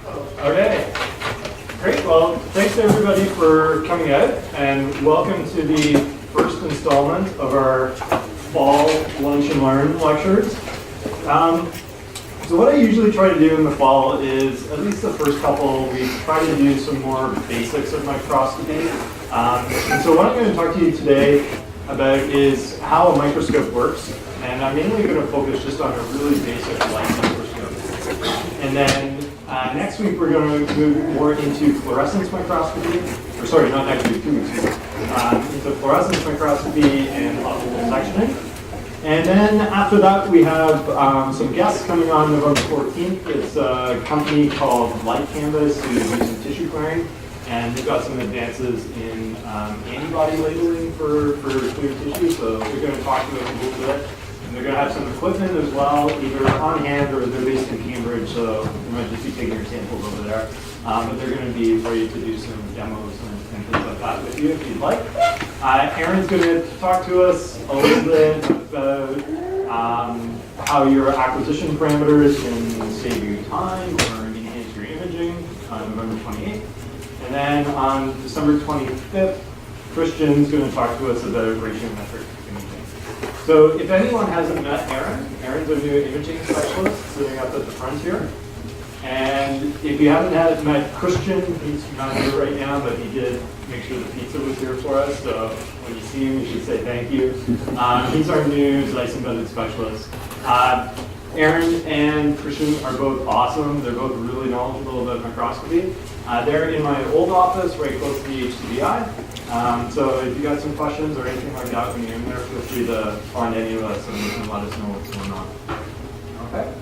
Okay, great. Well, thanks everybody for coming out, and welcome to the first installment of our fall lunch and learn lectures. So what I usually try to do in the fall is, at least the first couple weeks, try to do some more basics of microscopy. And so what I'm going to talk to you today about is how a microscope works, and I'm mainly going to focus just on a really basic light microscope. And then next week we're going to move more into fluorescence microscopy, or sorry, not next week, 2 weeks ago, into fluorescence microscopy and optical sectioning. And then after that, we have some guests coming on November 14th. It's a company called Light Canvas who's using tissue clearing, and they've got some advances in antibody labeling for clear tissue. So we're going to talk to them a little bit. And they're going to have some equipment as well, either on hand or they're based in Cambridge, so you might just be taking your samples over there. But they're going to be ready to do some demos and things like that with you if you'd like. Aaron's going to talk to us a little bit about how your acquisition parameters can save you time or enhance your imaging on November 28th. And then on December 25th, Christian's going to talk to us about ratiometric imaging. So if anyone hasn't met Aaron, Aaron's a new imaging specialist sitting up at the front here. And if you haven't met Christian, he's not here right now, but he did make sure the pizza was here for us. So when you see him, you should say thank you. He's our new Zeiss embedded specialist. Aaron and Christian are both awesome. They're both really knowledgeable about microscopy. They're in my old office right close to the HCBI. So if you got some questions or anything like that when you're in there, feel free to find any of us and you can let us know what's going on. Okay.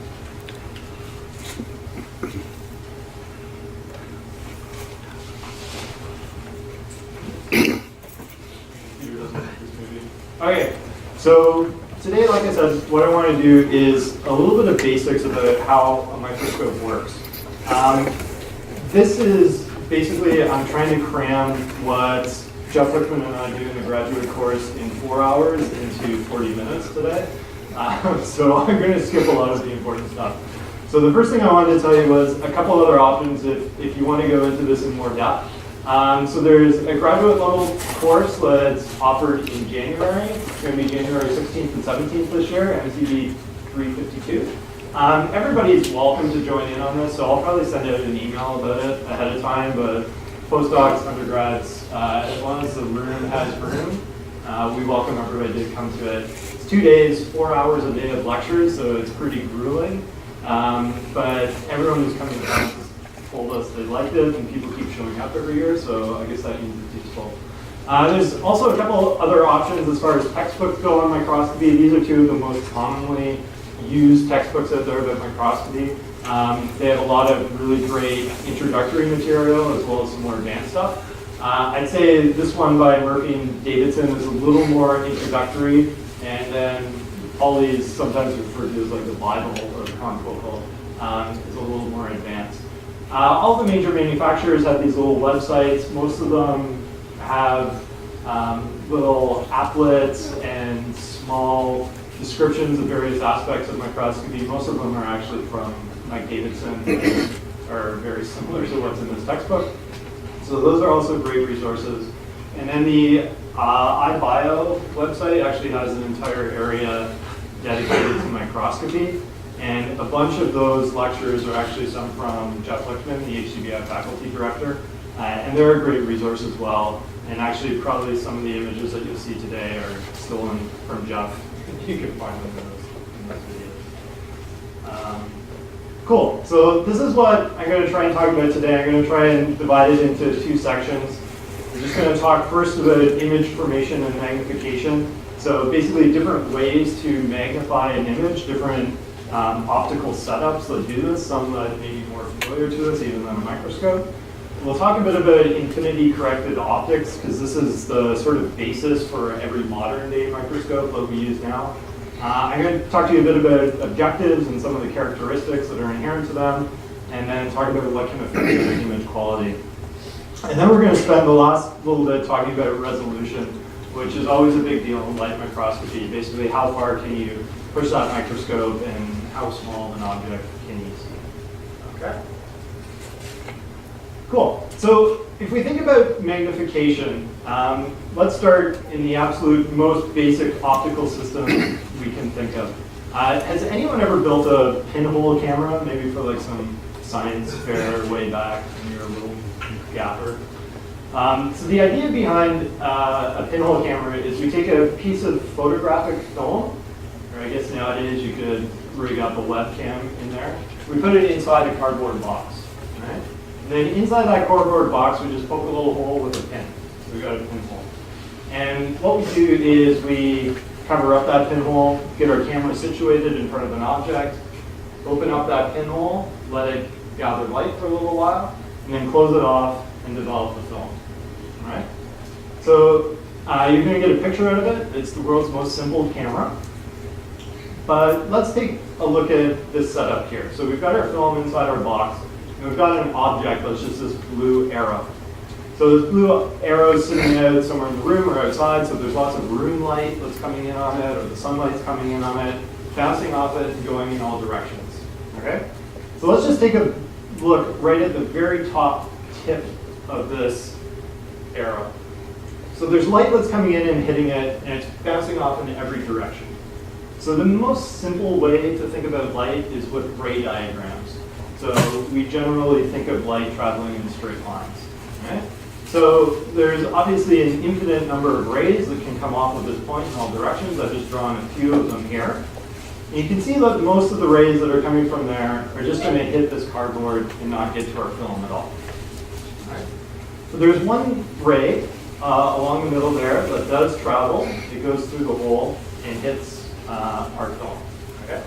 Okay, so today, like I said, what I want to do is a little bit of basics about how a microscope works. This is basically, I'm trying to cram what Jeff Lichtman and I do in the graduate course in 4 hours into 40 minutes today. So I'm going to skip a lot of the important stuff. So the first thing I wanted to tell you was a couple other options if you want to go into this in more depth. So there's a graduate level course that's offered in January. It's going to be January 16th and 17th this year, MCB 352. Everybody's welcome to join in on this, so I'll probably send out an email about it ahead of time, but postdocs, undergrads, as long as the room has room, we welcome everybody to come to it. It's 2 days, 4 hours a day of lectures, so it's pretty grueling, but everyone who's coming to class told us they liked it, and people keep showing up every year, so I guess that means it's useful. There's also a couple other options as far as textbooks go on microscopy. These are two of the most commonly used textbooks out there about microscopy. They have a lot of really great introductory material as well as some more advanced stuff. I'd say this one by Murphy and Davidson is a little more introductory, and then all these sometimes referred to as like the Bible or the confocal is a little more advanced. All the major manufacturers have these little websites. Most of them have little applets and small descriptions of various aspects of microscopy. Most of them are actually from Mike Davidson, are very similar to what's in this textbook. So those are also great resources. And then the iBio website actually has an entire area dedicated to microscopy. And a bunch of those lectures are actually some from Jeff Lichtman, the HCBI faculty director. And they're a great resource as well. And actually, probably some of the images that you'll see today are stolen from Jeff. You can find them in those videos. Cool. So this is what I'm going to try and talk about today. I'm going to try and divide it into 2 sections. We're just going to talk first about image formation and magnification. So basically, different ways to magnify an image, different optical setups that do this, some that may be more familiar to us even than a microscope. We'll talk a bit about infinity corrected optics because this is the sort of basis for every modern day microscope that we use now. I'm going to talk to you a bit about objectives and some of the characteristics that are inherent to them, and then talk about what can affect image quality. And then we're going to spend the last little bit talking about resolution, which is always a big deal in light microscopy. Basically, how far can you push that microscope and how small an object can you see? Okay. Cool. So if we think about magnification, let's start in the absolute most basic optical system we can think of. Has anyone ever built a pinhole camera, maybe for like some science fair way back when you were a little gaffer? So the idea behind a pinhole camera is we take a piece of photographic film, or I guess nowadays you could rig up a webcam in there. We put it inside a cardboard box, right? And then inside that cardboard box, we just poke a little hole with a pin. So we got a pinhole. And what we do is we cover up that pinhole, get our camera situated in front of an object, open up that pinhole, let it gather light for a little while, and then close it off and develop the film. All right? So you're going to get a picture out of it. It's the world's most simple camera. But let's take a look at this setup here. So we've got our film inside our box, and we've got an object that's just this blue arrow. So this blue arrow is sitting out somewhere in the room or outside, so there's lots of room light that's coming in on it, or the sunlight's coming in on it, bouncing off it and going in all directions. Okay? So let's just take a look right at the very top tip of this arrow. So there's light that's coming in and hitting it, and it's bouncing off in every direction. So the most simple way to think about light is with ray diagrams. So we generally think of light traveling in straight lines. Right? So there's obviously an infinite number of rays that can come off of this point in all directions. I've just drawn a few of them here. And you can see that most of the rays that are coming from there are just going to hit this cardboard and not get to our film at all. Right? So there's one ray along the middle there that does travel. It goes through the hole and hits our film. Okay?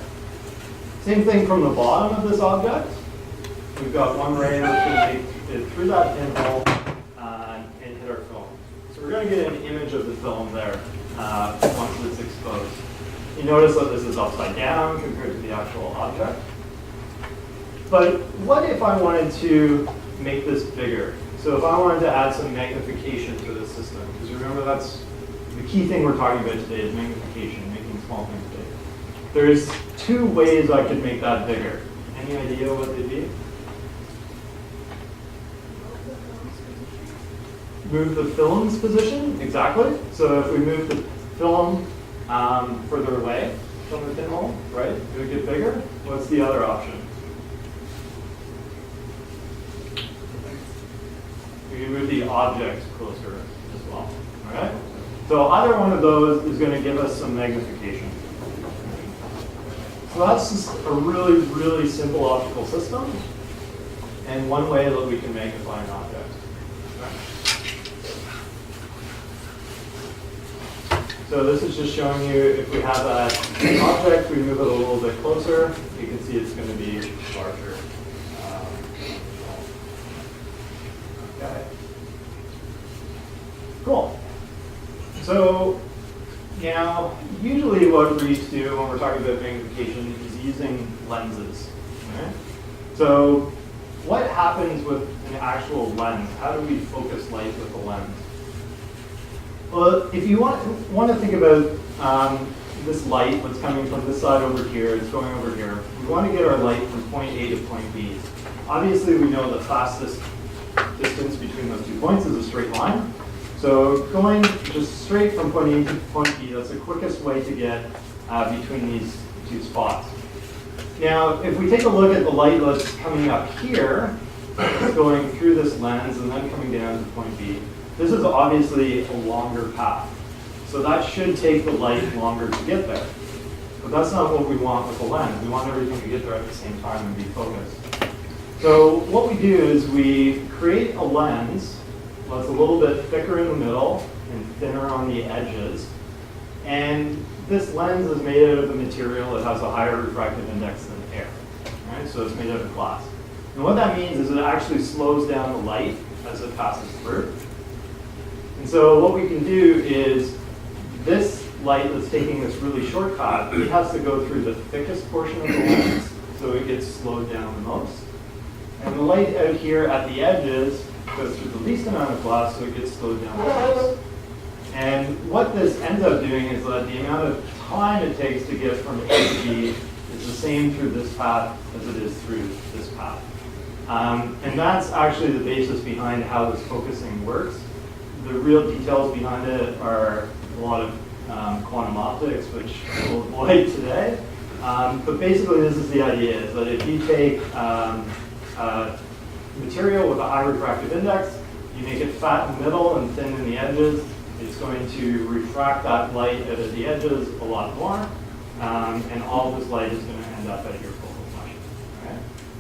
Same thing from the bottom of this object. We've got one ray that's going to make it through that pinhole and hit our film. So we're going to get an image of the film there once it's exposed. You notice that this is upside down compared to the actual object. But what if I wanted to make this bigger? So if I wanted to add some magnification to the system, because remember that's the key thing we're talking about today is magnification, making small things big. There's two ways I could make that bigger. Any idea what they'd be? Move the film's position, exactly. So if we move the film further away from the pinhole, right, it would get bigger. What's the other option? We can move the object closer as well, all right? So either one of those is going to give us some magnification. So that's just a really, really simple optical system and one way that we can magnify an object. So this is just showing you if we have an object, we move it a little bit closer, you can see it's going to be larger. Okay. Cool. So now, usually what we used to do when we're talking about magnification is using lenses. Okay? So what happens with an actual lens? How do we focus light with a lens? Well, if you want to think about this light, what's coming from this side over here, it's going over here. We want to get our light from point A to point B. Obviously, we know the fastest distance between those 2 points is a straight line. So going just straight from point A to point B, that's the quickest way to get between these two spots. Now, if we take a look at the light that's coming up here, it's going through this lens and then coming down to point B. This is obviously a longer path. So that should take the light longer to get there. But that's not what we want with the lens. We want everything to get there at the same time and be focused. So what we do is we create a lens that's a little bit thicker in the middle and thinner on the edges. And this lens is made out of a material that has a higher refractive index than air. Right? So it's made out of glass. And what that means is it actually slows down the light as it passes through. And so what we can do is this light that's taking this really short path, it has to go through the thickest portion of the lens, so it gets slowed down the most. And the light out here at the edges goes through the least amount of glass, so it gets slowed down the most. And what this ends up doing is that the amount of time it takes to get from A to B is the same through this path as it is through this path. And that's actually the basis behind how this focusing works. The real details behind it are a lot of quantum optics, which we'll avoid today. But basically, this is the idea, is that if you take material with a high refractive index, you make it fat in the middle and thin in the edges, it's going to refract that light out of the edges a lot more, and all of this light is going to end up at your focal point. Okay?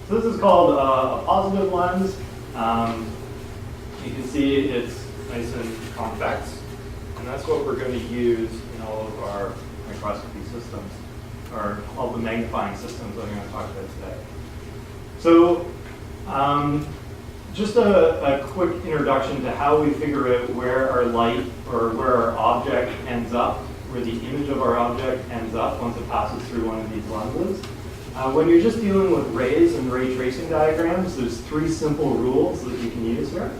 So this is called a positive lens. You can see it's nice and convex, and that's what we're going to use in all of our microscopy systems, or all the magnifying systems that I'm going to talk about today. So just a quick introduction to how we figure out where our light or where our object ends up, where the image of our object ends up once it passes through one of these lenses. When you're just dealing with rays and ray tracing diagrams, there's 3 simple rules that you can use here.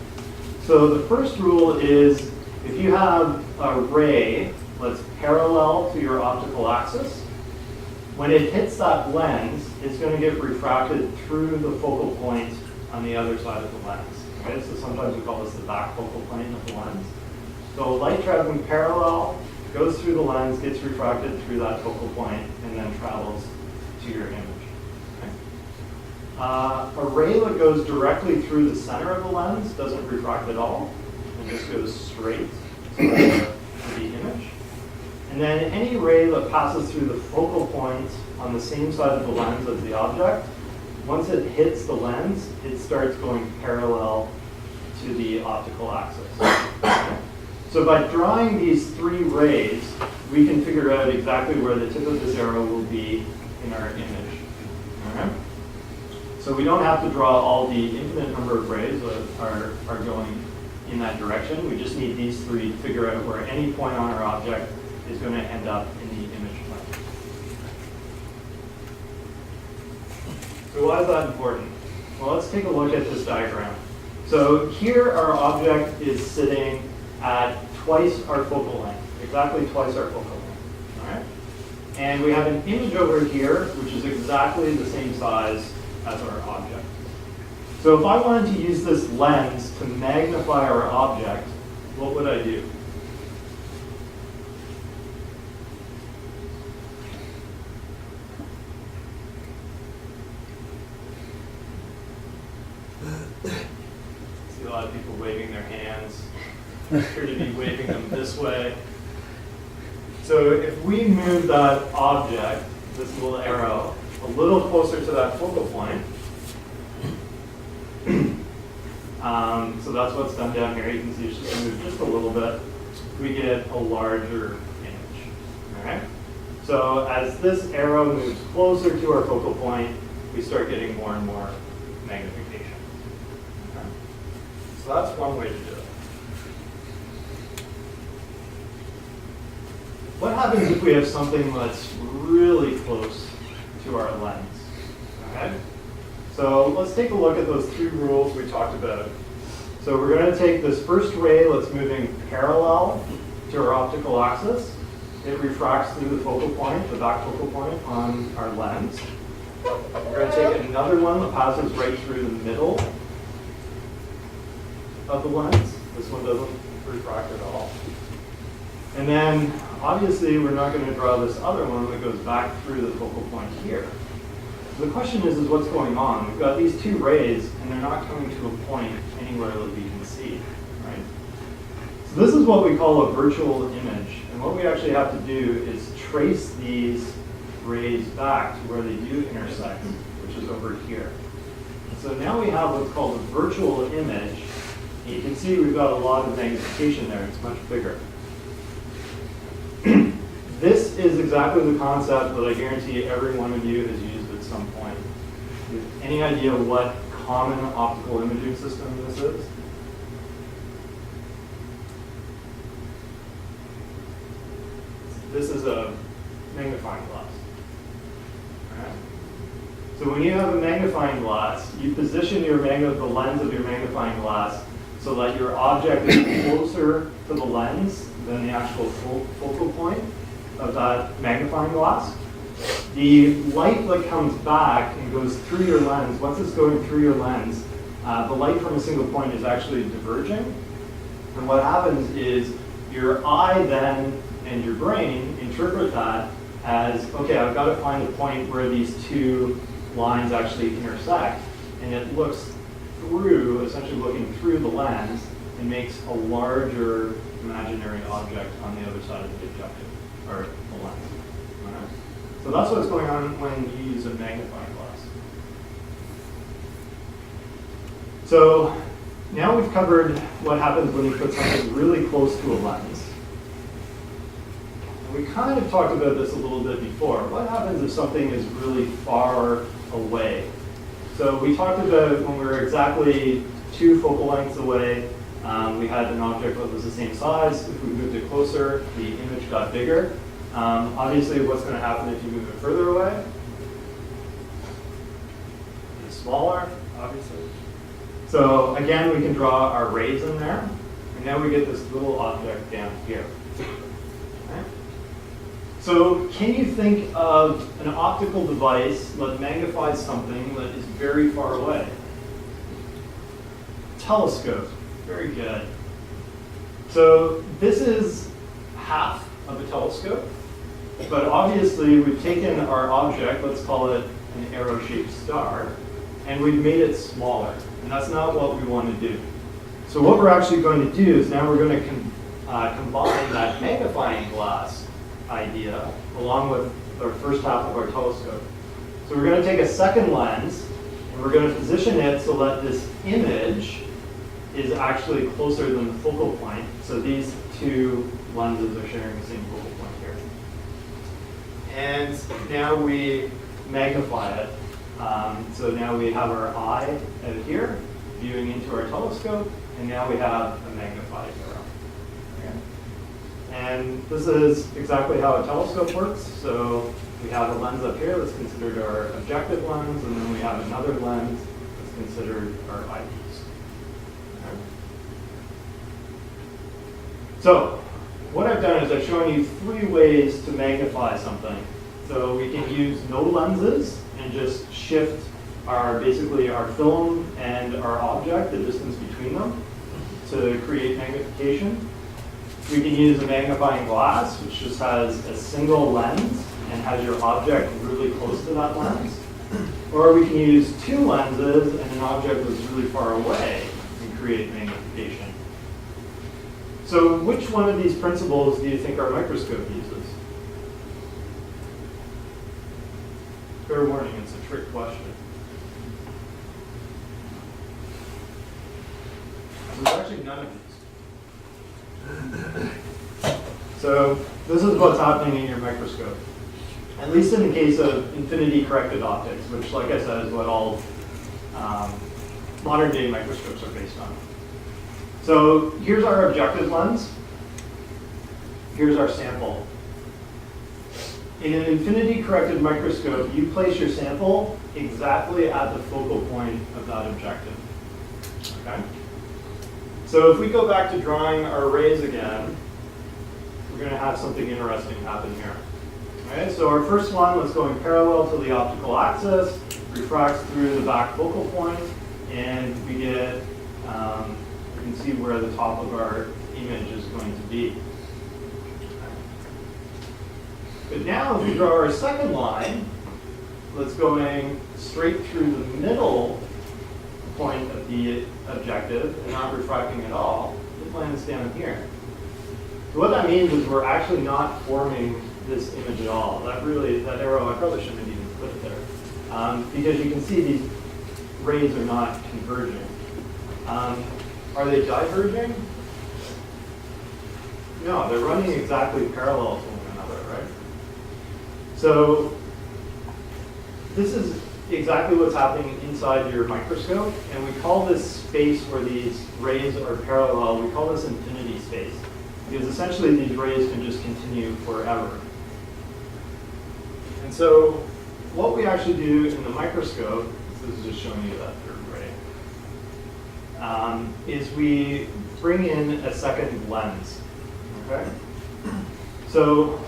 So the first rule is if you have a ray that's parallel to your optical axis, when it hits that lens, it's going to get refracted through the focal point on the other side of the lens. Okay? So sometimes we call this the back focal plane of the lens. So light traveling parallel goes through the lens, gets refracted through that focal point, and then travels to your image. Okay? A ray that goes directly through the center of the lens doesn't refract at all, and just goes straight to the image. And then any ray that passes through the focal point on the same side of the lens as the object, once it hits the lens, it starts going parallel to the optical axis. Okay? So by drawing these 3 rays, we can figure out exactly where the tip of this arrow will be in our image. All right? So we don't have to draw all the infinite number of rays that are going in that direction. We just need these 3 to figure out where any point on our object is going to end up in the image plane. So why is that important? Well, let's take a look at this diagram. So here our object is sitting at twice our focal length, exactly twice our focal length. All right? And we have an image over here, which is exactly the same size as our object. So if I wanted to use this lens to magnify our object, what would I do? See a lot of people waving their hands. Appear to be waving them this way. So if we move that object, this little arrow, a little closer to that focal point, so that's what's done down here. You can see it's just moved just a little bit. We get a larger image. All right? So as this arrow moves closer to our focal point, we start getting more and more magnification. Okay? So that's one way to do it. What happens if we have something that's really close to our lens? Okay? So let's take a look at those 3 rules we talked about. So we're going to take this first ray that's moving parallel to our optical axis. It refracts through the focal point, the back focal point on our lens. We're going to take another one that passes right through the middle of the lens. This one doesn't refract at all. And then, obviously, we're not going to draw this other one that goes back through the focal point here. So the question is what's going on? We've got these 2 rays, and they're not coming to a point anywhere that we can see, right? So this is what we call a virtual image. And what we actually have to do is trace these rays back to where they do intersect, which is over here. So now we have what's called a virtual image. And you can see we've got a lot of magnification there. It's much bigger. This is exactly the concept that I guarantee every one of you has used at some point. Do you have any idea what common optical imaging system this is? This is a magnifying glass. All right? So when you have a magnifying glass, you position the lens of your magnifying glass so that your object is closer to the lens than the actual focal point of that magnifying glass. the light that comes back and goes through your lens, once it's going through your lens, the light from a single point is actually diverging. And what happens is your eye then and your brain interpret that as, okay, I've got to find a point where these two lines actually intersect. And it looks through, essentially looking through the lens, and makes a larger imaginary object on the other side of the objective, or the lens. Right? So that's what's going on when you use a magnifying glass. So now we've covered what happens when you put something really close to a lens. And we kind of talked about this a little bit before. What happens if something is really far away? So we talked about when we were exactly 2 focal lengths away, we had an object that was the same size. If we moved it closer, the image got bigger. Obviously, what's going to happen if you move it further away? It's smaller, obviously. So again, we can draw our rays in there. And now we get this little object down here. Okay? So can you think of an optical device that magnifies something that is very far away? Telescope. Very good. So this is half of a telescope, but obviously we've taken our object, let's call it an arrow-shaped star, and we've made it smaller, and that's not what we want to do. So what we're actually going to do is now we're going to combine that magnifying glass idea along with our first half of our telescope. So we're going to take a second lens, and we're going to position it so that this image is actually closer than the focal point. So these two lenses are sharing the same focal point here. And now we magnify it. So now we have our eye out here viewing into our telescope, and now we have a magnified arrow. Okay. And this is exactly how a telescope works. So we have a lens up here that's considered our objective lens, and then we have another lens that's considered our eyepiece. So what I've done is I've shown you 3 ways to magnify something. So we can use no lenses and just shift basically our film and our object, the distance between them, to create magnification. We can use a magnifying glass, which just has a single lens and has your object really close to that lens. Or we can use 2 lenses and an object that's really far away and create magnification. So which one of these principles do you think our microscope uses? Fair warning, it's a trick question. There's actually none of these. So this is what's happening in your microscope. At least in the case of infinity-corrected optics, which, like I said, is what all modern-day microscopes are based on. So here's our objective lens. Here's our sample. In an infinity-corrected microscope, you place your sample exactly at the focal point of that objective. Okay? So if we go back to drawing our rays again, we're going to have something interesting happen here. Okay, so our first one was going parallel to the optical axis, refracts through the back focal point, and we get you can see where the top of our image is going to be. But now if we draw our second line, that's going straight through the middle point of the objective and not refracting at all, it lands down here. So what that means is we're actually not forming this image at all. That arrow, I probably shouldn't have even put it there. Because you can see these rays are not converging. Are they diverging? No, they're running exactly parallel to one another, right? So this is exactly what's happening inside your microscope, and we call this space where these rays are parallel, we call this infinity space, because essentially these rays can just continue forever. And so what we actually do in the microscope, this is just showing you that third ray, is we bring in a second lens. Okay? So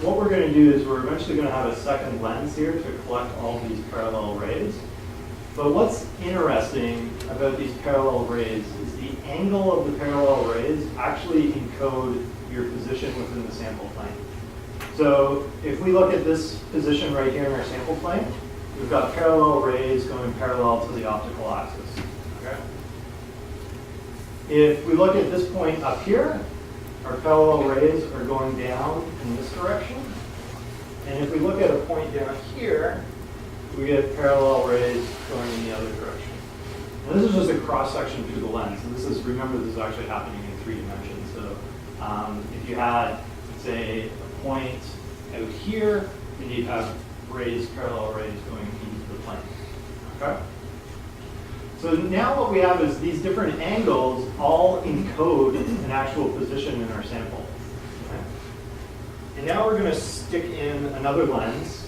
what we're going to do is we're eventually going to have a second lens here to collect all these parallel rays. But what's interesting about these parallel rays is the angle of the parallel rays actually encode your position within the sample plane. So if we look at this position right here in our sample plane, we've got parallel rays going parallel to the optical axis. Okay? If we look at this point up here, our parallel rays are going down in this direction. And if we look at a point down here, we get parallel rays going in the other direction. And this is just a cross-section through the lens. And this is, remember, this is actually happening in 3 dimensions. So if you had, say, a point out here, then you'd have parallel rays going into the plane. Okay? So now what we have is these different angles all encode an actual position in our sample. Okay? And now we're going to stick in another lens.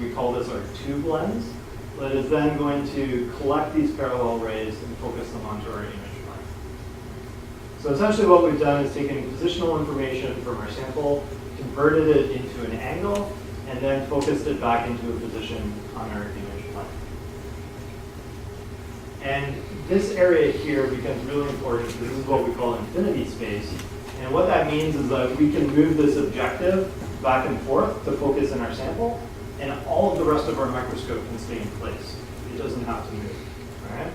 We call this our tube lens, that is then going to collect these parallel rays and focus them onto our image plane. So essentially what we've done is taken positional information from our sample, converted it into an angle, and then focused it back into a position on our image plane. And this area here becomes really important because this is what we call infinity space. And what that means is that we can move this objective back and forth to focus in our sample, and all of the rest of our microscope can stay in place. It doesn't have to move. All right?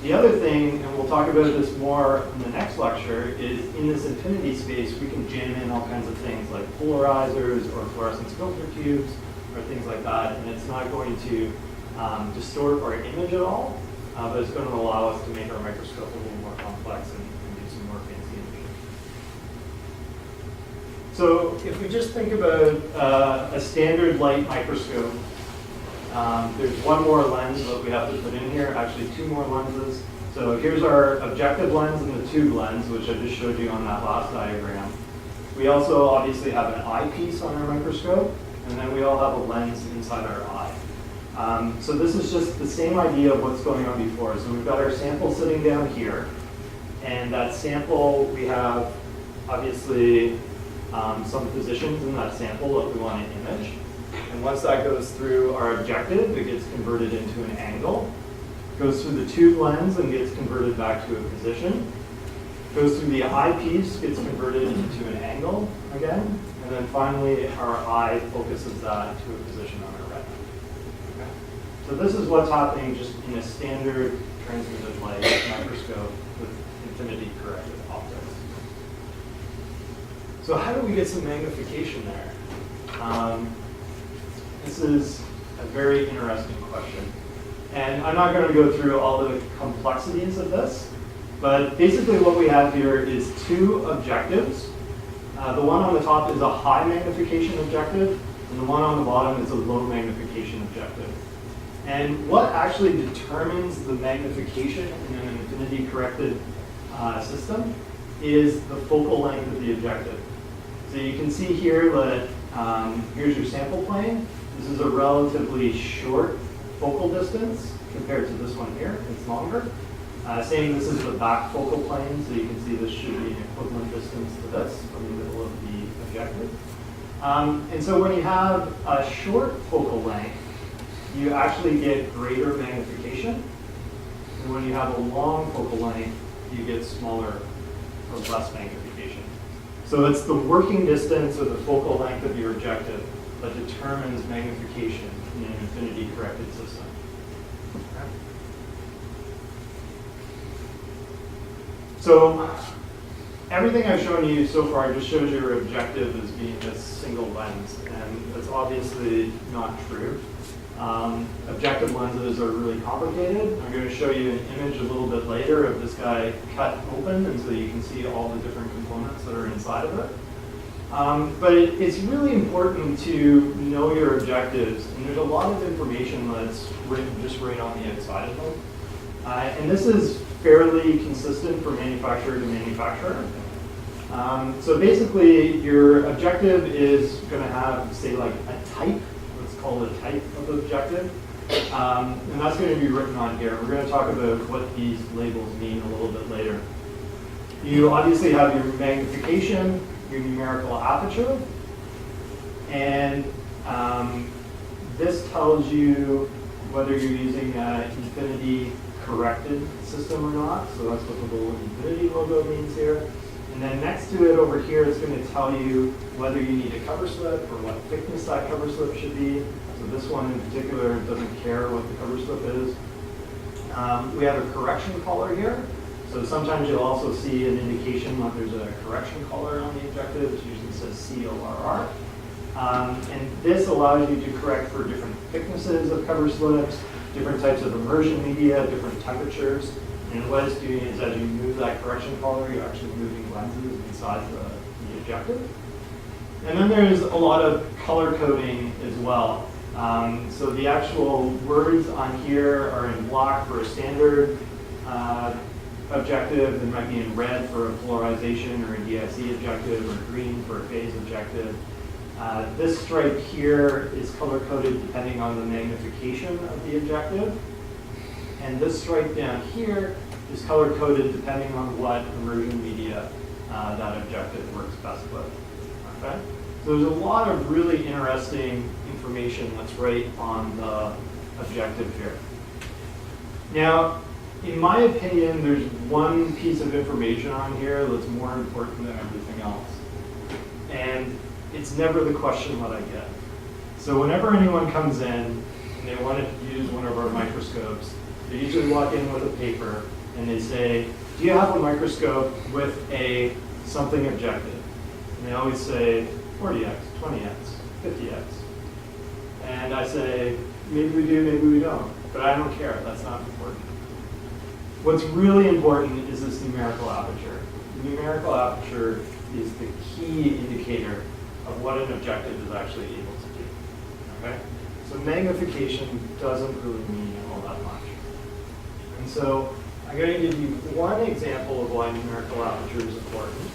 The other thing, and we'll talk about this more in the next lecture, is in this infinity space, we can jam in all kinds of things like polarizers or fluorescence filter tubes or things like that, and it's not going to distort our image at all, but it's going to allow us to make our microscope a little more complex and do some more fancy imaging. So if we just think about a standard light microscope, there's one more lens that we have to put in here, actually 2 more lenses. So here's our objective lens and the tube lens, which I just showed you on that last diagram. We also obviously have an eyepiece on our microscope, and then we all have a lens inside our eye. So this is just the same idea of what's going on before. So we've got our sample sitting down here, and that sample, we have obviously some positions in that sample that we want to image. And once that goes through our objective, it gets converted into an angle. Goes through the tube lens and gets converted back to a position. Goes through the eyepiece, gets converted into an angle again. And then finally, our eye focuses that to a position on our retina. Okay? So this is what's happening just in a standard transmitted light microscope with infinity corrected optics. So how do we get some magnification there? This is a very interesting question. And I'm not going to go through all the complexities of this, but basically what we have here is 2 objectives. The one on the top is a high magnification objective, and the one on the bottom is a low magnification objective. And what actually determines the magnification in an infinity corrected system is the focal length of the objective. So you can see here that here's your sample plane. This is a relatively short focal distance compared to this one here. It's longer. Same, this is the back focal plane, so you can see this should be an equivalent distance to this from the middle of the objective. And so when you have a short focal length, you actually get greater magnification. And when you have a long focal length, you get smaller or less magnification. So it's the working distance or the focal length of your objective that determines magnification in an infinity corrected system. Okay. So everything I've shown you so far just shows your objective as being this single lens, and that's obviously not true. Objective lenses are really complicated. I'm going to show you an image a little bit later of this guy cut open, and so you can see all the different components that are inside of it. But it's really important to know your objectives, and there's a lot of information that's written just right on the outside of them. And this is fairly consistent from manufacturer to manufacturer. So basically, your objective is going to have, say, like a type. Let's call it a type of objective. And that's going to be written on here. We're going to talk about what these labels mean a little bit later. You obviously have your magnification, your numerical aperture, And this tells you whether you're using an infinity corrected system or not. So that's what the little infinity logo means here. And then next to it over here, it's going to tell you whether you need a cover slip or what thickness that cover slip should be. So this one in particular doesn't care what the cover slip is. We have a correction color here. So sometimes you'll also see an indication that there's a correction color on the objective. It usually says CORR. And this allows you to correct for different thicknesses of cover slips, different types of immersion media, different temperatures. And what it's doing is as you move that correction color, you're actually moving lenses inside the objective. And then there's a lot of color coding as well. So the actual words on here are in black for a standard objective. They might be in red for a polarization or a DSE objective, or green for a phase objective. This stripe here is color-coded depending on the magnification of the objective. And this stripe down here is color-coded depending on what immersion media that objective works best with. Okay? So there's a lot of really interesting information that's right on the objective here. Now, in my opinion, there's one piece of information on here that's more important than everything else. And it's never the question that I get. So whenever anyone comes in and they want to use one of our microscopes, they usually walk in with a paper and they say, do you have a microscope with a something objective? And they always say 40x, 20x, 50x. And I say, maybe we do, maybe we don't. But I don't care, that's not important. What's really important is this numerical aperture. The numerical aperture is the key indicator of what an objective is actually able to do. Okay? So magnification doesn't really mean all that much. And so I'm going to give you one example of why numerical aperture is important.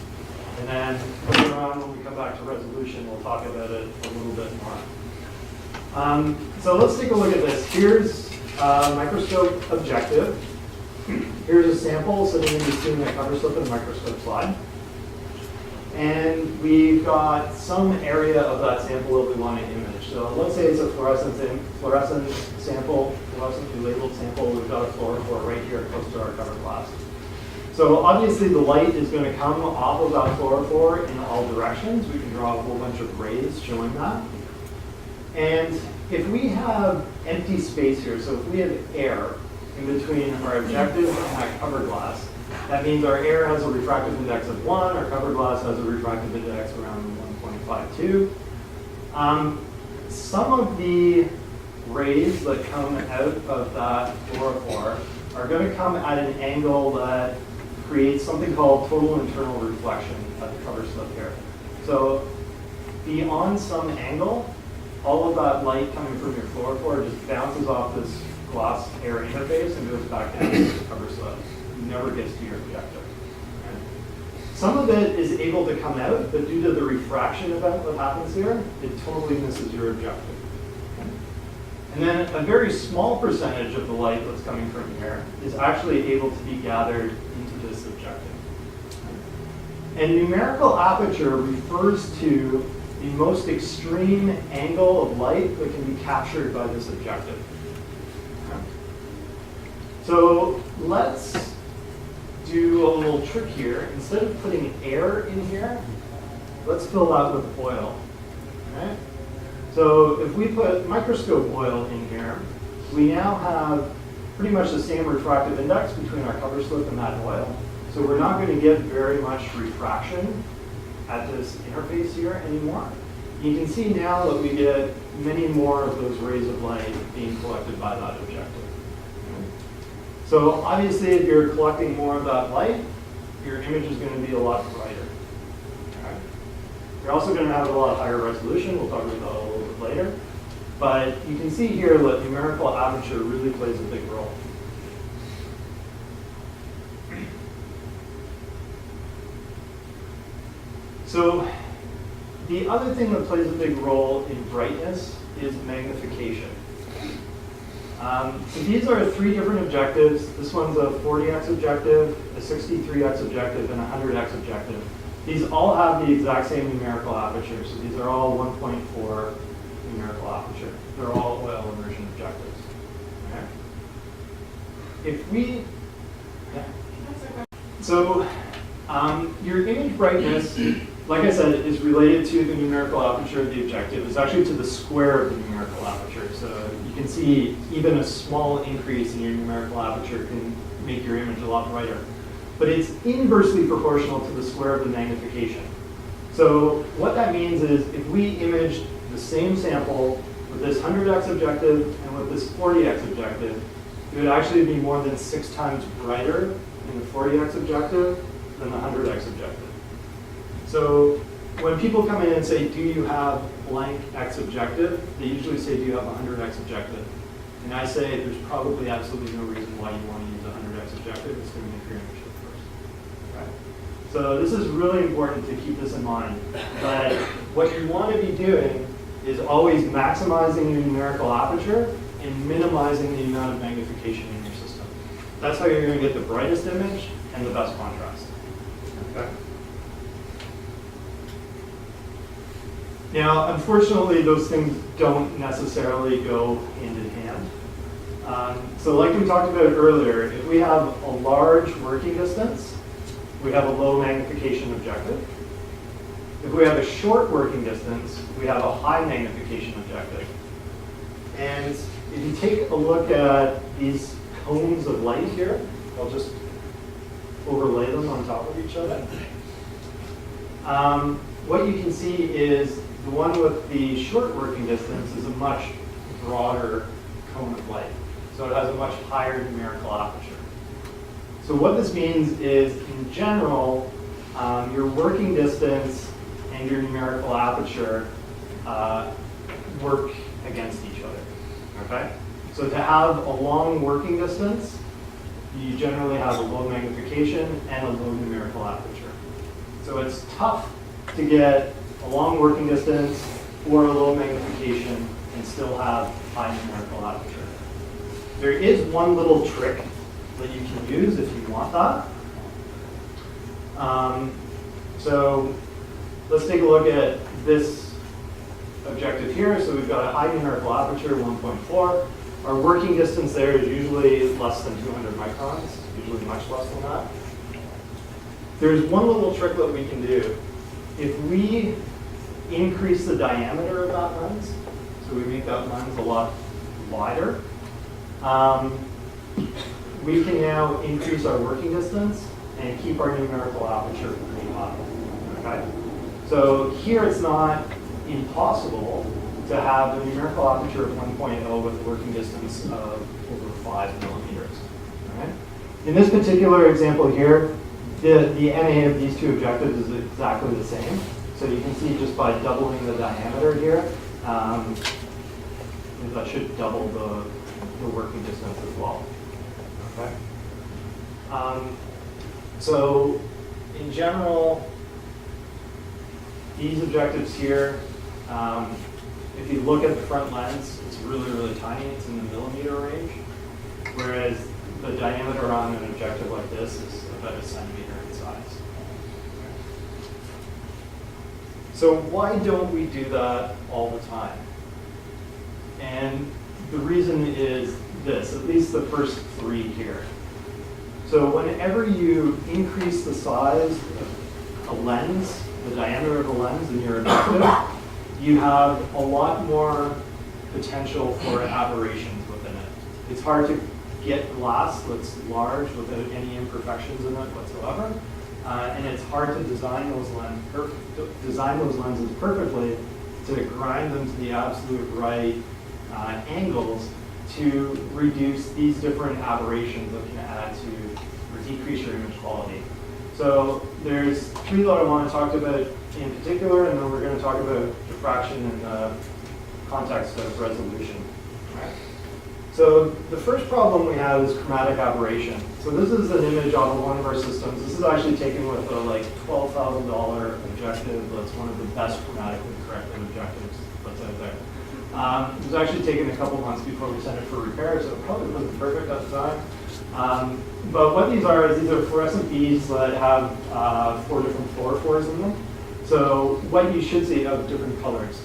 And then later on, when we come back to resolution, we'll talk about it a little bit more. So let's take a look at this. Here's a microscope objective. Here's a sample sitting in between the cover slip and the microscope slide. And we've got some area of that sample that we want to image. So let's say it's a fluorescent sample, fluorescently labeled sample. We've got a fluorophore right here close to our cover glass. So obviously the light is going to come off of that fluorophore in all directions. We can draw a whole bunch of rays showing that. And if we have empty space here, so if we have air in between our objective and that cover glass, that means our air has a refractive index of 1, our cover glass has a refractive index around 1.52. Some of the rays that come out of that fluorophore are going to come at an angle that creates something called total internal reflection at the cover slip here. So beyond some angle, all of that light coming from your fluorophore just bounces off this glass air interface and goes back down to the cover slip. It never gets to your objective. Okay? Some of it is able to come out, but due to the refraction event that happens here, it totally misses your objective. Okay? And then a very small percentage of the light that's coming from here is actually able to be gathered into this objective. Okay? And numerical aperture refers to the most extreme angle of light that can be captured by this objective. Okay? So let's do a little trick here. Instead of putting air in here, let's fill that with oil. Okay? So if we put microscope oil in here, we now have pretty much the same refractive index between our cover slip and that oil. So we're not going to get very much refraction at this interface here anymore. You can see now that we get many more of those rays of light being collected by that objective. Okay? So obviously if you're collecting more of that light, your image is going to be a lot brighter. Okay? You're also going to have a lot higher resolution. We'll talk about that a little bit later. But you can see here that numerical aperture really plays a big role. So the other thing that plays a big role in brightness is magnification. So these are 3 different objectives. This one's a 40x objective, a 63x objective, and a 100x objective. These all have the exact same numerical aperture. So these are all 1.4 numerical aperture. They're all oil immersion objectives. Okay? If we, yeah. So your image brightness, like I said, is related to the numerical aperture of the objective. It's actually to the square of the numerical aperture. So you can see even a small increase in your numerical aperture can make your image a lot brighter. But it's inversely proportional to the square of the magnification. So what that means is if we imaged the same sample with this 100x objective and with this 40x objective, it would actually be more than 6 times brighter in the 40x objective than the 100x objective. So when people come in and say, do you have blank x objective, they usually say, do you have a 100x objective? And I say, there's probably absolutely no reason why you want to use a 100x objective. It's going to make your image look worse. Okay? So this is really important to keep this in mind, that what you want to be doing is always maximizing your numerical aperture and minimizing the amount of magnification in your system. That's how you're going to get the brightest image and the best contrast. Okay? Now, unfortunately, those things don't necessarily go hand in hand. So like we talked about earlier, if we have a large working distance, we have a low magnification objective. If we have a short working distance, we have a high magnification objective. And if you take a look at these cones of light here, I'll just overlay them on top of each other. What you can see is the one with the short working distance is a much broader cone of light. So it has a much higher numerical aperture. So what this means is, in general, your working distance and your numerical aperture work against each other. Okay? So to have a long working distance, you generally have a low magnification and a low numerical aperture. So it's tough to get a long working distance or a low magnification and still have high numerical aperture. There is one little trick that you can use if you want that. So let's take a look at this objective here. So we've got a high numerical aperture, 1.4. Our working distance there is usually less than 200 microns, usually much less than that. There's one little trick that we can do. If we increase the diameter of that lens, so we make that lens a lot wider, we can now increase our working distance and keep our numerical aperture pretty high. Okay? So here it's not impossible to have a numerical aperture of 1.0 with a working distance of over 5 millimeters. Right? In this particular example here, the NA of these two objectives is exactly the same. So you can see just by doubling the diameter here, that should double the working distance as well. Okay. So in general, these objectives here, if you look at the front lens, it's really, really tiny. It's in the millimeter range, whereas the diameter on an objective like this is about a centimeter in size. So why don't we do that all the time? And the reason is this, at least the first 3 here. So whenever you increase the size of a lens, the diameter of a lens in your objective, you have a lot more potential for aberrations within it. It's hard to get glass that's large without any imperfections in it whatsoever. And it's hard to design those lenses perfectly to grind them to the absolute right angles to reduce these different aberrations that can add to or decrease your image quality. So there's 3 that I want to talk about in particular, and then we're going to talk about diffraction in the context of resolution. Right? So the first problem we have is chromatic aberration. So this is an image off of one of our systems. This is actually taken with a like $12,000 objective. That's one of the best chromatically corrected objectives that's out there. It was actually taken a couple months before we sent it for repair, so it probably wasn't perfect at the time. But what these are is these are fluorescent beads that have 4 different fluorophores in them. So what you should see of different colors.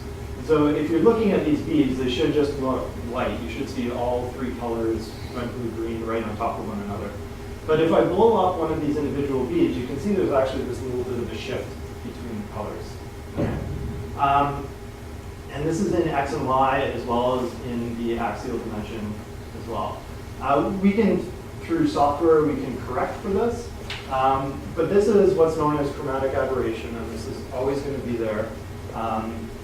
So if you're looking at these beads, they should just look white. You should see all 3 colors, red, blue, green, right on top of one another. But if I blow up one of these individual beads, you can see there's actually this little bit of a shift between the colors. And this is in X and Y as well as in the axial dimension as well. We can, through software, we can correct for this. But this is what's known as chromatic aberration, and this is always going to be there.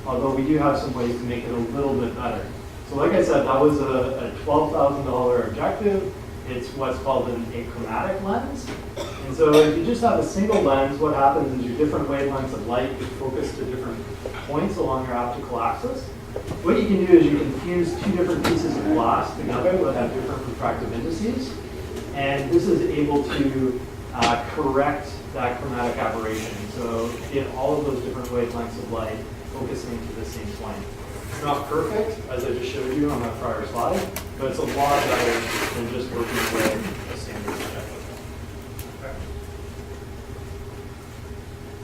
Although we do have some ways to make it a little bit better. So like I said, that was a $12,000 objective. It's what's called an achromatic lens. And so if you just have a single lens, what happens is your different wavelengths of light get focused to different points along your optical axis. What you can do is you can fuse 2 different pieces of glass together that have different refractive indices. And this is able to correct that chromatic aberration. So get all of those different wavelengths of light focusing to the same point. It's not perfect, as I just showed you on that prior slide, but it's a lot better than just working with a standard objective. Okay.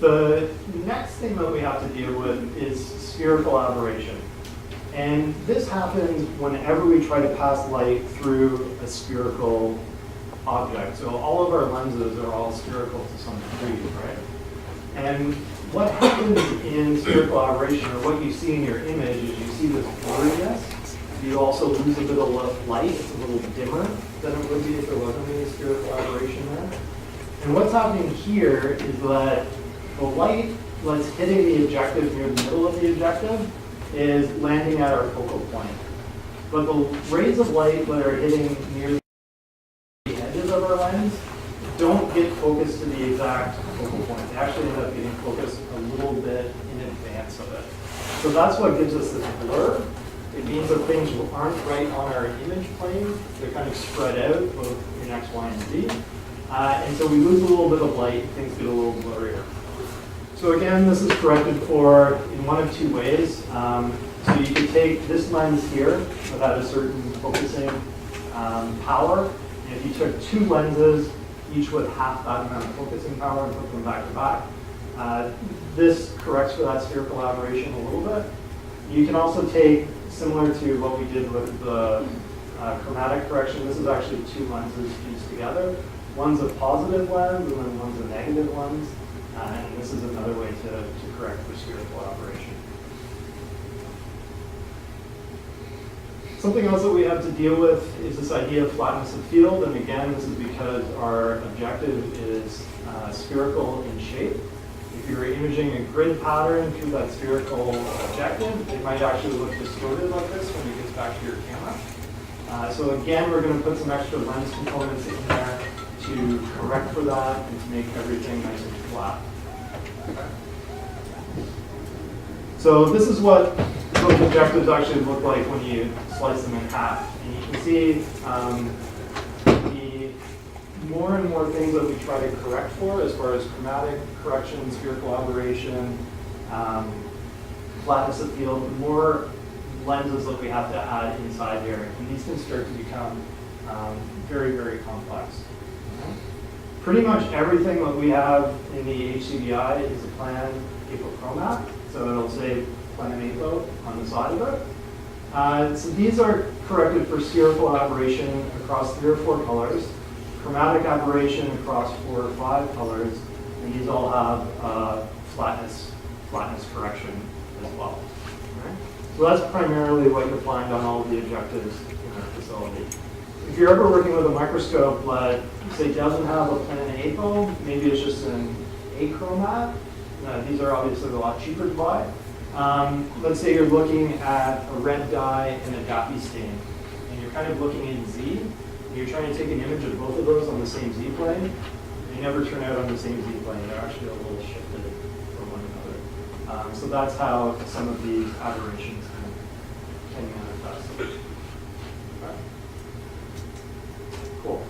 The next thing that we have to deal with is spherical aberration. And this happens whenever we try to pass light through a spherical object. So all of our lenses are all spherical to some degree, right? And what happens in spherical aberration, or what you see in your image, is you see this blurriness. You also lose a bit of light. It's a little dimmer than it would be if there wasn't any spherical aberration there. And what's happening here is that the light that's hitting the objective near the middle of the objective is landing at our focal point. But the rays of light that are hitting near the edges of our lens don't get focused to the exact focal point. They actually end up getting focused a little bit in advance of it. So that's what gives us this blur. It means that things aren't right on our image plane. They're kind of spread out, both in X, Y, and Z. And so we lose a little bit of light, things get a little blurrier. So again, this is corrected for in one of 2 ways. So you could take this lens here that had a certain focusing power, and if you took 2 lenses, each with half that amount of focusing power, and put them back to back, this corrects for that spherical aberration a little bit. You can also take, similar to what we did with the chromatic correction, this is actually 2 lenses fused together. One's a positive lens, and then one's a negative lens. And this is another way to correct for spherical aberration. Something else that we have to deal with is this idea of flatness of field. And again, this is because our objective is spherical in shape. If you're imaging a grid pattern through that spherical objective, it might actually look distorted like this when it gets back to your camera. So again, we're going to put some extra lens components in there to correct for that and to make everything nice and flat. Okay. So this is what those objectives actually look like when you slice them in half. And you can see the more and more things that we try to correct for as far as chromatic correction, spherical aberration, flatness of field, the more lenses that we have to add inside here. And these can start to become very, very complex. Pretty much everything that we have in the HCBI is a plan apochromat, so it'll say plan apo on the side of it. So these are corrected for spherical aberration across 3 or 4 colors, chromatic aberration across 4 or 5 colors, and these all have flatness correction as well. Right? So that's primarily what you'll find on all of the objectives in our facility. If you're ever working with a microscope that, say, doesn't have a plan apo, maybe it's just an achromat. These are obviously a lot cheaper to buy. Let's say you're looking at a red dye and a dappy stain, and you're kind of looking in Z, and you're trying to take an image of both of those on the same Z plane. They never turn out on the same Z plane. They're actually a little shifted from one another. So that's how some of these aberrations can manifest. Okay. Cool.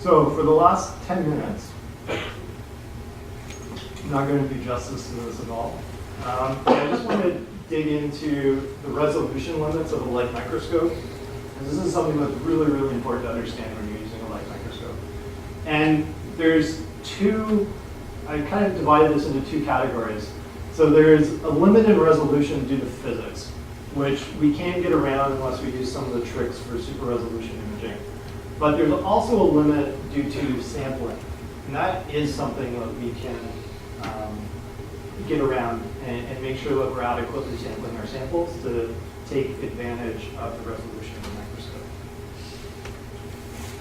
So for the last 10 minutes, I'm not going to do justice to this at all. I just want to dig into the resolution limits of a light microscope. And this is something that's really, really important to understand when you're using And there's two, I kind of divided this into two categories. So there's a limited resolution due to physics, which we can't get around unless we use some of the tricks for super resolution imaging. But there's also a limit due to sampling. And that is something that we can get around and make sure that we're adequately sampling our samples to take advantage of the resolution of the microscope.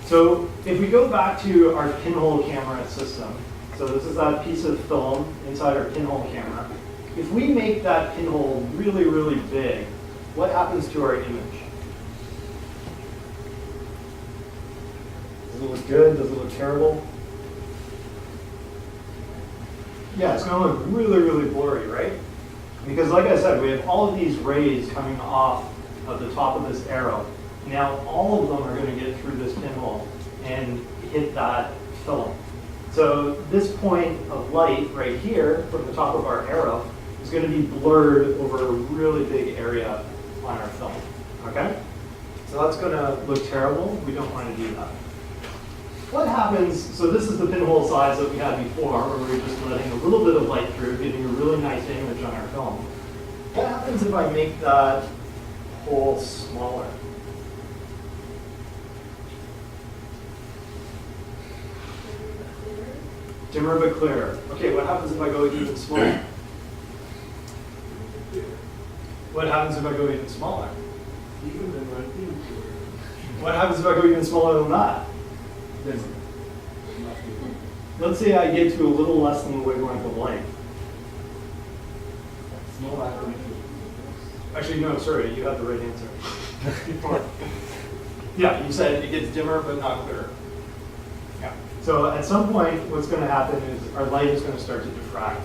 So if we go back to our pinhole camera system, so this is that piece of film inside our pinhole camera. If we make that pinhole really, really big, what happens to our image? Does it look good? Does it look terrible? Yeah, it's going to look really, really blurry, right? Because like I said, we have all of these rays coming off of the top of this arrow. Now all of them are going to get through this pinhole and hit that film. So this point of light right here from the top of our arrow is going to be blurred over a really big area on our film, okay? So that's going to look terrible. We don't want to do that. What happens, so this is the pinhole size that we had before, where we were just letting a little bit of light through, getting a really nice image on our film. What happens if I make that hole smaller? Dimmer but clearer. Okay, what happens if I go even smaller? What happens if I go even smaller? What happens if I go even smaller than that? Let's say I get to a little less than the wavelength of light. Actually, no, sorry, you had the right answer. Yeah, you said it gets dimmer but not clearer. Yeah. So at some point, what's going to happen is our light is going to start to diffract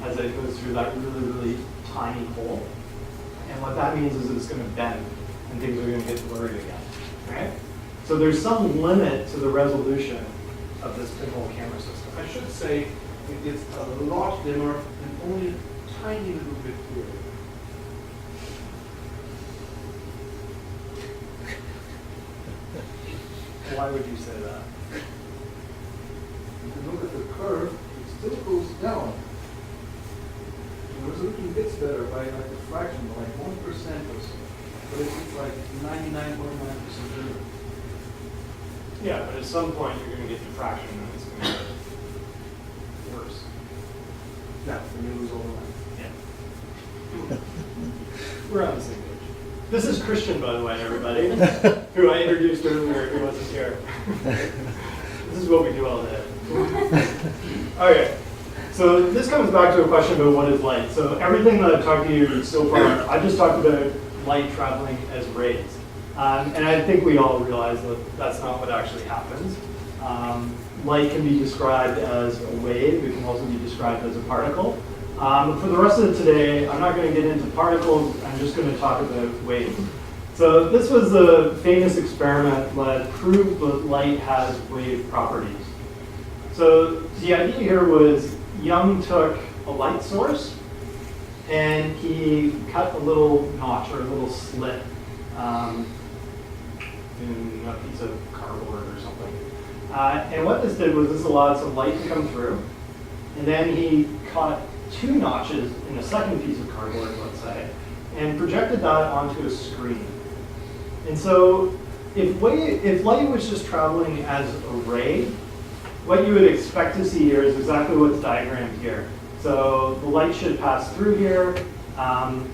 as it goes through that really, really tiny hole. And what that means is it's going to bend and things are going to get blurry again. Right? So there's some limit to the resolution of this pinhole camera system. I should say it gets a lot dimmer and only a tiny little bit clearer. Why would you say that? If you look at the curve, it still goes down. The resolution gets better by like a fraction, like 1% or so. But it's like 99.9% better. Yeah, but at some point you're going to get diffraction and it's going to get worse. Yeah, when you lose all the light. Yeah. We're on the same page. This is Christian, by the way, everybody, who I introduced earlier, who wasn't here. This is what we do all day. Okay, so this comes back to a question about what is light. So everything that I've talked to you so far, I just talked about light traveling as rays. And I think we all realize that that's not what actually happens. Light can be described as a wave. It can also be described as a particle. For the rest of today, I'm not going to get into particles. I'm just going to talk about waves. So this was a famous experiment that proved that light has wave properties. So the idea here was Young took a light source and he cut a little notch or a little slit in a piece of cardboard or something. And what this did was this allowed some light to come through. And then he cut 2 notches in a second piece of cardboard, let's say, and projected that onto a screen. And so if light was just traveling as a ray, what you would expect to see here is exactly what's diagrammed here. So the light should pass through here.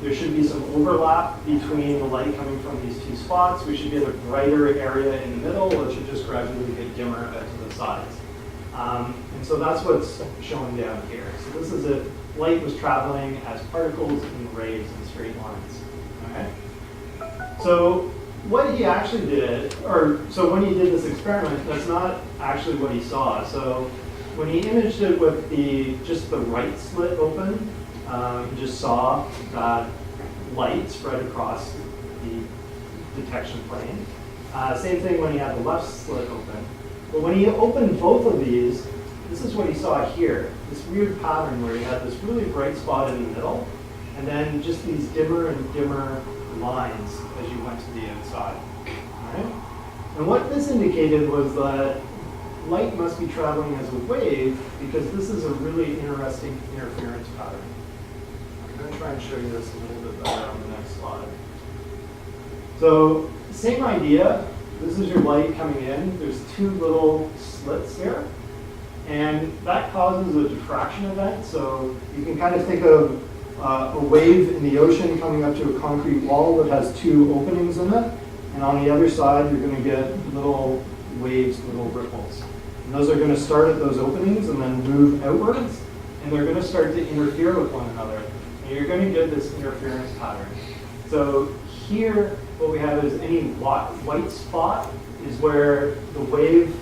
There should be some overlap between the light coming from these 2 spots. We should get a brighter area in the middle. It should just gradually get dimmer out to the sides. And so that's what's shown down here. So this is if light was traveling as particles in rays in straight lines. Okay? So what he actually did, so when he did this experiment, that's not actually what he saw. So when he imaged it with just the right slit open, he just saw that light spread across the detection plane. Same thing when he had the left slit open. But when he opened both of these, this is what he saw here. This weird pattern where he had this really bright spot in the middle, and then just these dimmer and dimmer lines as you went to the outside. All right? And what this indicated was that light must be traveling as a wave because this is a really interesting interference pattern. I'm going to try and show you this a little bit better on the next slide. So same idea. This is your light coming in. There's two little slits here. And that causes a diffraction event. So you can kind of think of a wave in the ocean coming up to a concrete wall that has two openings in it. And on the other side, you're going to get little waves, little ripples. And those are going to start at those openings and then move outwards. And they're going to start to interfere with one another. And you're going to get this interference pattern. So here, what we have is any white spot is where the wave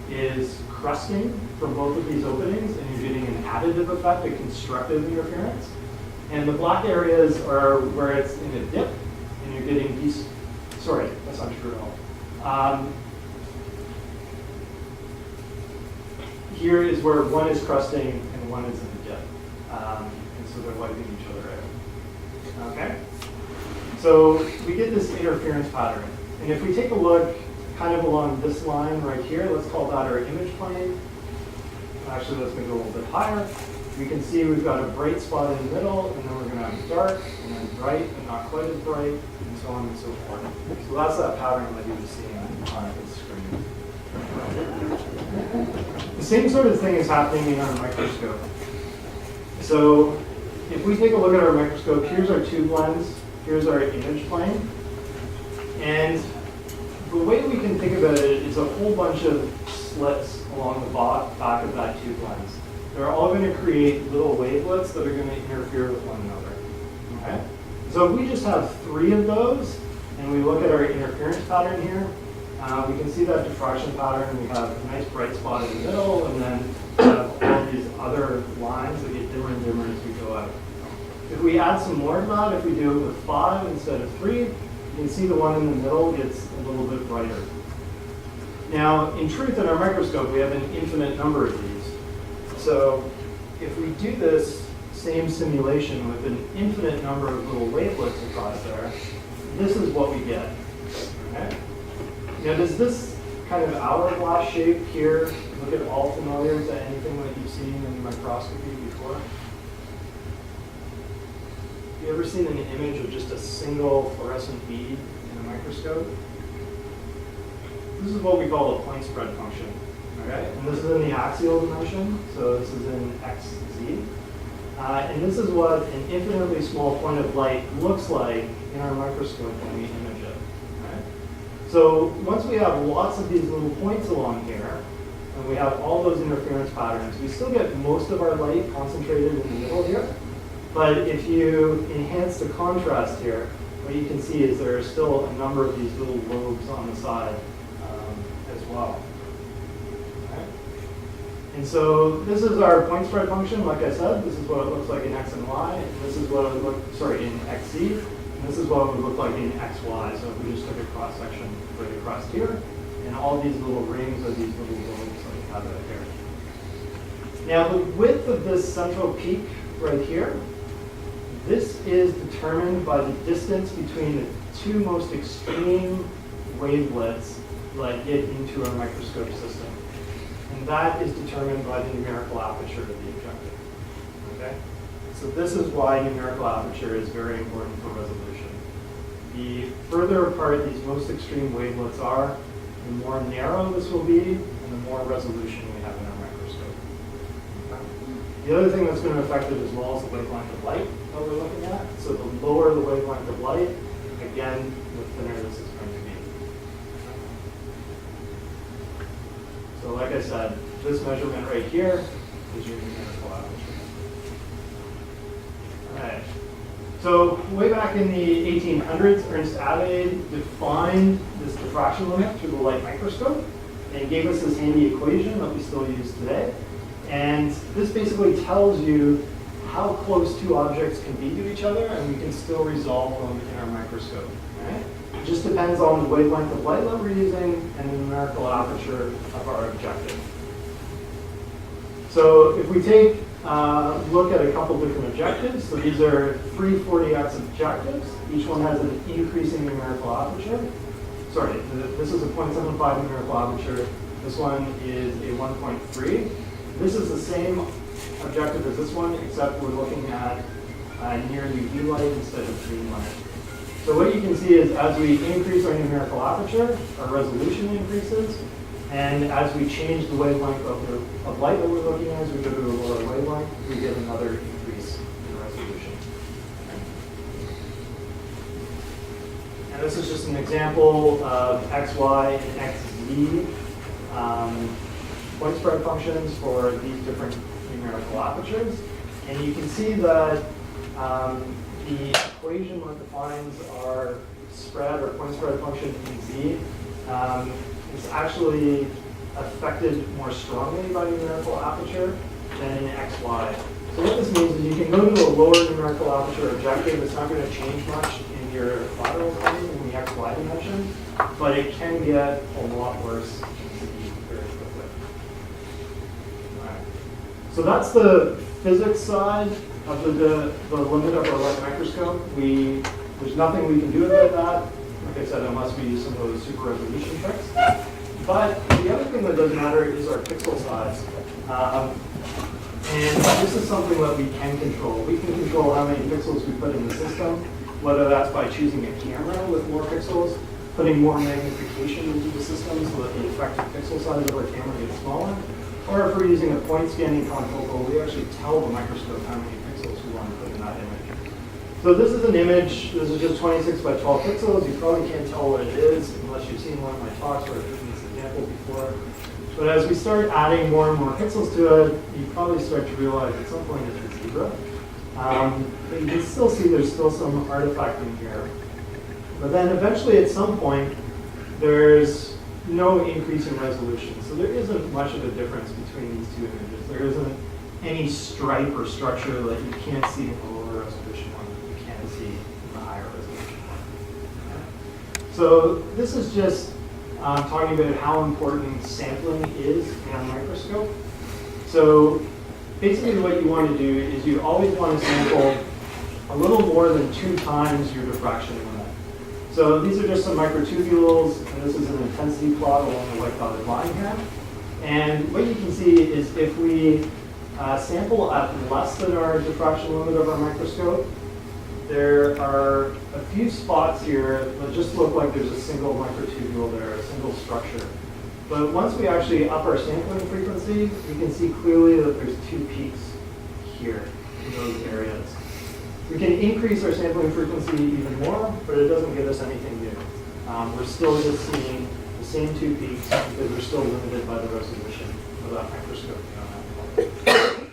is crusting from both of these openings, and you're getting an additive effect, a constructive interference. And the black areas are where it's in a dip, and you're getting these, sorry, that's not true at all. Here is where one is crusting and one is in a dip. And so they're wiping each other out. Okay? So we get this interference pattern. And if we take a look kind of along this line right here, let's call that our image plane. Actually, let's make it a little bit higher. We can see we've got a bright spot in the middle, and then we're going to have dark, and then bright, and not quite as bright, and so on and so forth. So that's that pattern that you were seeing on the screen. The same sort of thing is happening in our microscope. So if we take a look at our microscope, here's our tube lens, here's our image plane. And the way we can think about it is a whole bunch of slits along the back of that tube lens. They're all going to create little wavelets that are going to interfere with one another. Okay? So if we just have 3 of those, and we look at our interference pattern here, we can see that diffraction pattern. We have a nice bright spot in the middle, and then we have all these other lines that get dimmer and dimmer as we go out. If we add some more to that, if we do it with 5 instead of 3, you can see the one in the middle gets a little bit brighter. Now, in truth, in our microscope, we have an infinite number of these. So if we do this same simulation with an infinite number of little wavelets across there, this is what we get. Okay? Now, does this kind of hourglass shape here look at all familiar to anything that you've seen in microscopy before? Have you ever seen an image of just a single fluorescent bead in a microscope? This is what we call a point spread function. Okay? And this is in the axial dimension, so this is in xz. And this is what an infinitely small point of light looks like in our microscope when we image it. Okay? So once we have lots of these little points along here, and we have all those interference patterns, we still get most of our light concentrated in the middle here. But if you enhance the contrast here, what you can see is there are still a number of these little lobes on the side as well. Okay. And so this is our point spread function. Like I said, this is what it looks like in x and y. And this is what it would look, in xz. And this is what it would look like in xy. So if we just took a cross section right across here, and all these little rings are these little lobes that we have out here. Now the width of this central peak right here, this is determined by the distance between the 2 most extreme wavelets that get into our microscope system. And that is determined by the numerical aperture of the objective. Okay? So this is why numerical aperture is very important for resolution. The further apart these most extreme wavelets are, the more narrow this will be, and the more resolution we have in our microscope. Okay? The other thing that's going to affect it as well is the wavelength of light that we're looking at. So the lower the wavelength of light, again, the thinner this is going to be. So like I said, this measurement right here is your numerical aperture. All right. So way back in the 1800s, Ernst Abbe defined this diffraction limit through the light microscope and gave us this handy equation that we still use today. And this basically tells you how close 2 objects can be to each other, and we can still resolve them in our microscope. Right? It just depends on the wavelength of light that we're using and the numerical aperture of our objective. So if we take a look at a couple different objectives, so these are 3 40x objectives. Each one has an increasing numerical aperture. Sorry, this is a 0.75 numerical aperture. This one is a 1.3. This is the same objective as this one, except we're looking at near UV light instead of green light. So what you can see is as we increase our numerical aperture, our resolution increases, and as we change the wavelength of light that we're looking at, as we go to a lower wavelength, we get another increase in resolution. And this is just an example of x, y, and x, z point spread functions for these different numerical apertures. And you can see that the equation that defines our spread or point spread function in z is actually affected more strongly by numerical aperture than in xy. So what this means is you can go to a lower numerical aperture objective. It's not going to change much in your lateral plane in the xy dimension, but it can get a lot worse in z very quickly. All right. So that's the physics side of the limit of our light microscope. There's nothing we can do about that, like I said, unless we use some of those super resolution tricks. But the other thing that does matter is our pixel size. And this is something that we can control. We can control how many pixels we put in the system, whether that's by choosing a camera with more pixels, putting more magnification into the system so that the effective pixel size of our camera gets smaller, or if we're using a point scanning confocal, we actually tell the microscope how many pixels we want to put in that image. So this is an image. This is just 26 by 12 pixels. You probably can't tell what it is unless you've seen one of my talks where I've given this example before. But as we start adding more and more pixels to it, you probably start to realize at some point it's a zebra. But you can still see there's still some artifact in here. But then eventually at some point, there's no increase in resolution. So there isn't much of a difference between these two images. There isn't any stripe or structure that you can't see in the lower resolution one that you can see in the higher resolution one. So this is just talking about how important sampling is in a microscope. So basically what you want to do is you always want to sample a little more than 2 times your diffraction limit. So these are just some microtubules, and this is an intensity plot along the white dotted line here. And what you can see is if we sample at less than our diffraction limit of our microscope, there are a few spots here that just look like there's a single microtubule there, a single structure. But once we actually up our sampling frequency, you can see clearly that there's 2 peaks here in those areas. We can increase our sampling frequency even more, but it doesn't give us anything new. We're still just seeing the same 2 peaks because we're still limited by the resolution of that microscope beyond that.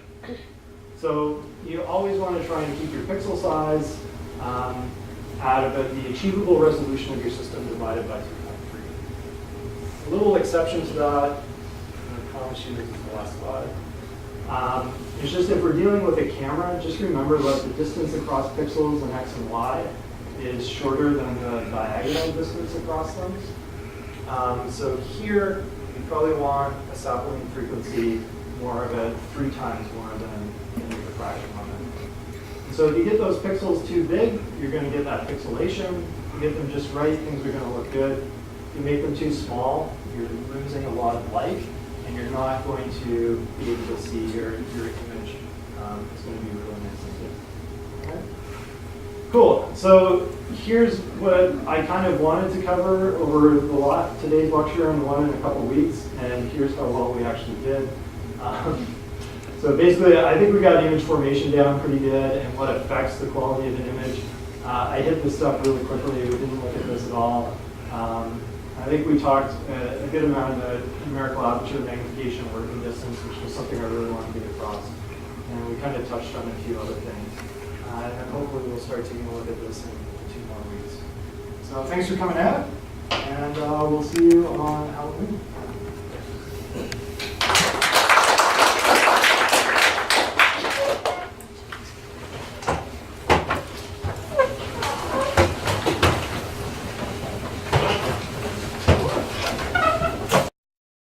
So you always want to try and keep your pixel size at about the achievable resolution of your system divided by 2.3. A little exception to that, and I promise you this is the last slide. It's just if we're dealing with a camera, just remember that the distance across pixels in X and Y is shorter than the diagonal distance across them. So here, you probably want a sampling frequency more about 3 times more than in the diffraction limit. So if you get those pixels too big, you're going to get that pixelation. If you get them just right, things are going to look good. If you make them too small, you're losing a lot of light, and you're not going to be able to see your image. It's going to be really nice and good. Okay? Cool. So here's what I kind of wanted to cover over today's lecture and one in a couple weeks, and here's how well we actually did. So basically, I think we got image formation down pretty good and what affects the quality of an image. I hit this stuff really quickly. We didn't look at this at all. I think we talked a good amount of numerical aperture, magnification, working distance, which was something I really wanted to get across. And we kind of touched on a few other things. And hopefully we'll start taking a look at this in 2 more weeks. So thanks for coming out, and we'll see you on Halloween.